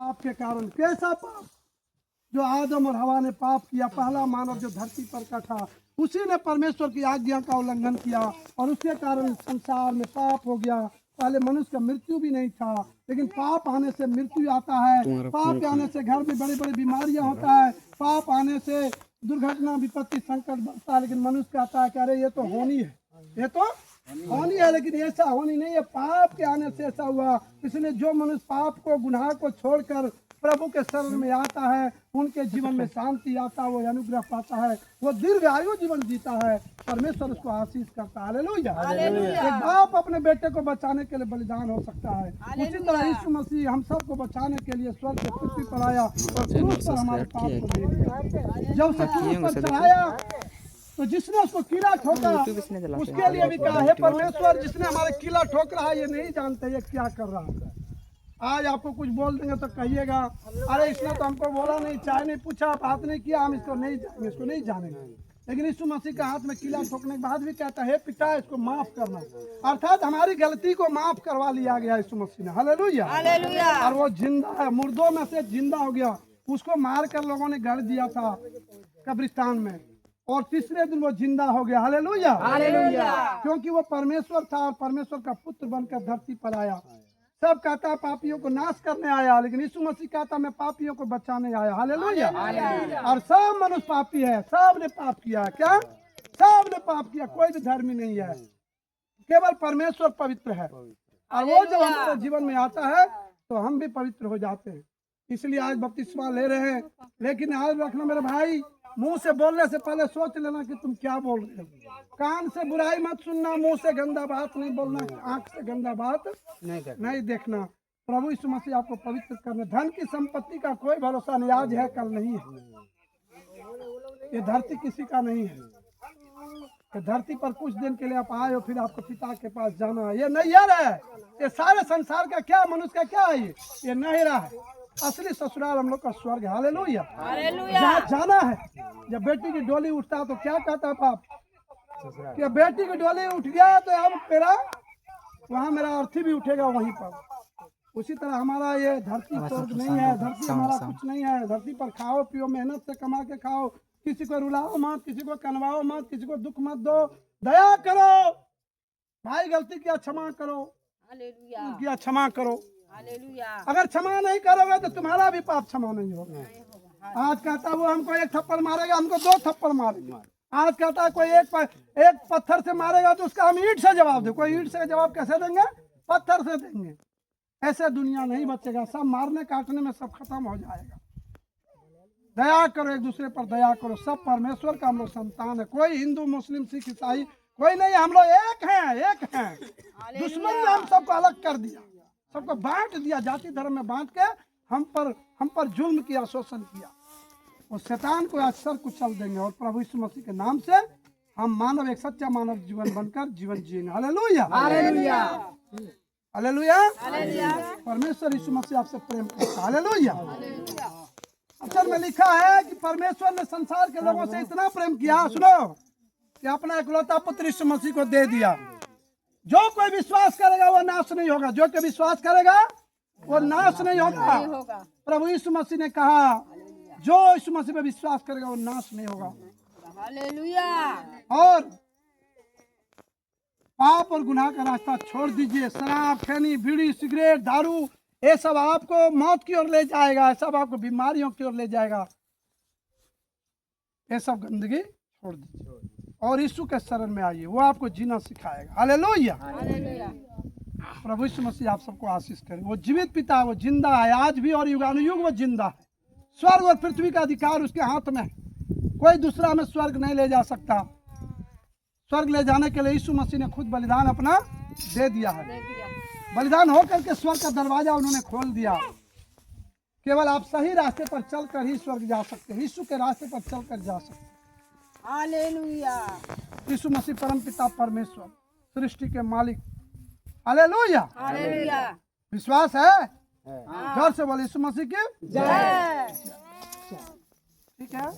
पाप के कारण। कैसा पाप? जो आदम और हवा ने पाप किया, पहला मानव जो धरती पर का था, उसी ने परमेश्वर की आज्ञा का उल्लंघन किया और उसके कारण संसार में पाप हो गया। पहले मनुष्य का मृत्यु भी नहीं था, लेकिन पाप आने से मृत्यु आता है। पाप आने से घर में बड़ी बड़ी बीमारियां होता है। पाप आने से दुर्घटना, विपत्ति, संकट बढ़ता है। लेकिन मनुष्य कहता है कि अरे ये तो होनी है, ये तो होनी है, लेकिन ऐसा होनी नहीं है। पाप के आने से ऐसा हुआ। इसलिए जो मनुष्य पाप को, गुनाह को छोड़कर प्रभु के शरण में आता है, उनके जीवन में शांति आता है, वो अनुग्रह पाता है, वो दीर्घ आयु जीवन जीता है। परमेश्वर उसको आशीष करता है। हालेलुया। एक बाप अपने बेटे को बचाने के लिए बलिदान हो सकता है, उसी तरह यीशु मसीह हम सबको बचाने के लिए स्वर्ग से पृथ्वी पर आया और क्रूस पर हमारे पाप को ले लिया। जब उसे क्रूस पर चढ़ाया तो जिसने उसको कीला ठोका, उसके लिए भी कहा, हे परमेश्वर, जिसने हमारे कीला ठोक रहा है, ये नहीं जानते ये क्या कर रहा है। आज आपको कुछ बोल देंगे तो कहिएगा, अरे इसने तो हमको बोला नहीं, चाय नहीं पूछा, बात नहीं किया, हम इसको नहीं जानेंगे। लेकिन यीशु मसीह के हाथ में कीला ठोकने के बाद भी कहता है, हे पिता, इसको माफ करना। अर्थात हमारी गलती को माफ करवा लिया गया यीशु मसीह ने। हालेलुया। और वो जिंदा है, मुर्दों में से जिंदा हो गया। उसको मार कर लोगों ने गड़ दिया था कब्रिस्तान में, और तीसरे दिन वो जिंदा हो गया। हालेलुया। क्योंकि वो परमेश्वर था और परमेश्वर का पुत्र बनकर धरती पर आया। सब कहता पापियों को नाश करने आया, लेकिन यीशु मसीह कहता मैं पापियों को बचाने आया। हालेलुया। और सब मनुष्य पापी है, सब ने पाप किया। क्या? सब ने पाप किया, कोई भी धर्मी नहीं है, केवल परमेश्वर पवित्र है। और वो जब हमारे जीवन में आता है तो हम भी पवित्र हो जाते हैं। इसलिए आज बपतिस्मा ले रहे हैं। लेकिन याद रखना मेरे भाई, मुंह से बोलने से पहले सोच लेना कि तुम क्या बोल रहे हो। कान से बुराई मत सुनना, मुंह से गंदा बात नहीं बोलना, आंख से गंदा बात नहीं देखना। प्रभु यीशु मसीह आपको पवित्र करने। धन की संपत्ति का कोई भरोसा नहीं, आज है कल नहीं है। ये धरती किसी का नहीं है। ये धरती पर कुछ दिन के लिए आप आए हो, फिर आपको पिता के पास जाना है। ये नहीं है, ये सारे संसार का क्या, मनुष्य का क्या है, ये नहीं रहा है। असली ससुराल हम लोग का स्वर्ग है। हालेलुया। जहाँ जाना है। जब बेटी की डोली उठता है तो क्या कहता बाप कि बेटी की डोली उठ गया तो अब मेरा वहाँ मेरा अर्थी भी उठेगा वहीं पर। उसी तरह हमारा ये धरती स्वर्ग नहीं है। धरती हमारा कुछ नहीं है। धरती पर खाओ पियो, मेहनत से कमा के खाओ, किसी को रुलाओ मत, किसी को कनवाओ मत, किसी को दुख मत दो, दया करो। भाई गलती किया क्षमा करो, किया क्षमा करो। अगर क्षमा नहीं करोगे तो तुम्हारा भी पाप क्षमा नहीं होगा। आज कहता वो हमको एक थप्पड़ मारेगा, हमको 2 थप्पड़ मारेगा। आज कहता कोई एक पत्थर से मारेगा तो उसका हम ईंट से जवाब दे। कोई ईंट से जवाब कैसे देंगे? पत्थर से देंगे। ऐसे दुनिया नहीं बचेगा, सब मारने काटने में सब खत्म हो जाएगा। दया करो, एक दूसरे पर दया करो। सब परमेश्वर का हम लोग संतान है। कोई हिंदू, मुस्लिम, सिख, ईसाई कोई नहीं, हम लोग एक हैं। दुश्मन ने हम सबको अलग कर दिया, सबको बांट दिया, जाति धर्म में बांट के हम पर जुल्म किया, शोषण किया। और शैतान को आज सर कुचल देंगे और प्रभु यीशु मसीह के नाम से हम मानव, एक सच्चा मानव जीवन बनकर जीवन जिएंगे। हालेलुया। हालेलुया। हालेलुया। परमेश्वर यीशु मसीह आपसे प्रेम करता है। हालेलुया। अक्षर में लिखा है कि परमेश्वर ने संसार के लोगों से इतना प्रेम किया, सुनो, कि अपना इकलौता पुत्र यीशु मसीह को दे दिया। जो कोई विश्वास करेगा वो नाश नहीं होगा। जो कोई विश्वास करेगा वो नाश नहीं होगा। प्रभु यीशु मसीह ने कहा, जो यीशु मसीह पे विश्वास करेगा वो नाश नहीं होगा। हालेलुया। और पाप और गुनाह का रास्ता छोड़ दीजिए। शराब, खैनी, बीड़ी, सिगरेट, दारू, ये सब आपको मौत की ओर ले जाएगा, सब आपको बीमारियों की ओर ले जाएगा। ये सब गंदगी छोड़ दीजिए और यीशु के शरण में आइए, वो आपको जीना सिखाएगा। हालेलुया। प्रभु यीशु मसीह आप सबको आशीष करे। वो जीवित पिता है, वो जिंदा है, आज भी और युगानुयुग वो जिंदा है। स्वर्ग और पृथ्वी का अधिकार उसके हाथ में। कोई दूसरा हमें स्वर्ग नहीं ले जा सकता। स्वर्ग ले जाने के लिए यीशु मसीह ने खुद बलिदान अपना दे दिया है। बलिदान होकर के स्वर्ग का दरवाजा उन्होंने खोल दिया। केवल आप सही रास्ते पर चलकर ही स्वर्ग जा सकते हैं, यीशु के रास्ते पर चलकर जा सकते हैं। हालेलुया। यीशु मसीह परम पिता परमेश्वर, सृष्टि के मालिक। हालेलुया। हालेलुया। विश्वास है? जोर से बोले यीशु मसीह की जय। ठीक है।